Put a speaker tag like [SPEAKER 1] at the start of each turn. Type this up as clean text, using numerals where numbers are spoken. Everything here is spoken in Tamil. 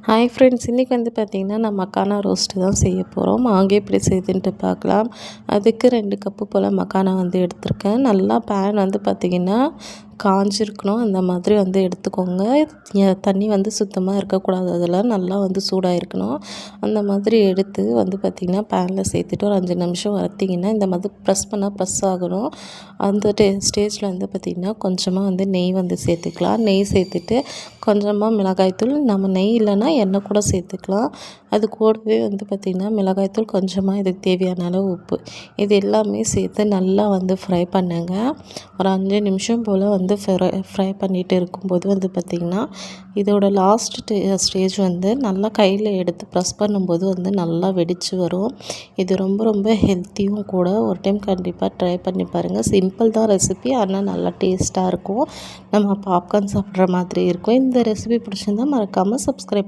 [SPEAKER 1] ஹாய் ஃப்ரெண்ட்ஸ், இன்றைக்கி வந்து பார்த்திங்கன்னா நான் மக்கானா ரோஸ்ட்டு தான் செய்ய போகிறோம். வாங்க எப்படி செய்யுதுன்ட்டு பார்க்கலாம். அதுக்கு 2 கப்பு போல் மக்கானா வந்து எடுத்திருக்கேன். நல்லா பேன் வந்து பார்த்திங்கன்னா காஞ்சிருக்கணும். அந்த மாதிரி வந்து எடுத்துக்கோங்க. தண்ணி வந்து சுத்தமாக இருக்கக்கூடாது. அதில் நல்லா வந்து சூடாக இருக்கணும். அந்த மாதிரி எடுத்து வந்து பார்த்திங்கன்னா பேனில் சேர்த்துட்டு ஒரு 5 நிமிஷம் வறுத்திங்கன்னா இந்த மாதிரி ப்ரெஸ் ஆகணும். அந்த ஸ்டேஜில் வந்து பார்த்திங்கன்னா கொஞ்சமாக வந்து நெய் வந்து சேர்த்துக்கலாம். நெய் சேர்த்துட்டு கொஞ்சமாக மிளகாய்த்தூள், நம்ம நெய் இல்லைன்னா எண்ணெய் கூட சேர்த்துக்கலாம். அது கூடவே வந்து பார்த்திங்கன்னா மிளகாய்த்தூள், கொஞ்சமாக இதுக்கு தேவையான அளவு உப்பு, இது எல்லாமே சேர்த்து நல்லா வந்து ஃப்ரை பண்ணுங்க. ஒரு 5 நிமிஷம் போல் வந்து ஃப்ரை பண்ணிகிட்டு இருக்கும்போது வந்து பார்த்திங்கன்னா இதோட லாஸ்ட் ஸ்டேஜ் வந்து நல்லா கையில் எடுத்து ப்ரெஸ் பண்ணும்போது வந்து நல்லா வெடித்து வரும். இது ரொம்ப ரொம்ப ஹெல்த்தியும் கூட. ஒரு டைம் கண்டிப்பாக ட்ரை பண்ணி பாருங்கள். சிம்பிள் தான் ரெசிபி, ஆனால் நல்லா டேஸ்ட்டாக இருக்கும். நம்ம பாப்கார்ன் சாப்பிட்ற மாதிரி இருக்கும். இந்த ரெசிபி பிடிச்சிருந்தால் மறக்காமல் சப்ஸ்கிரைப்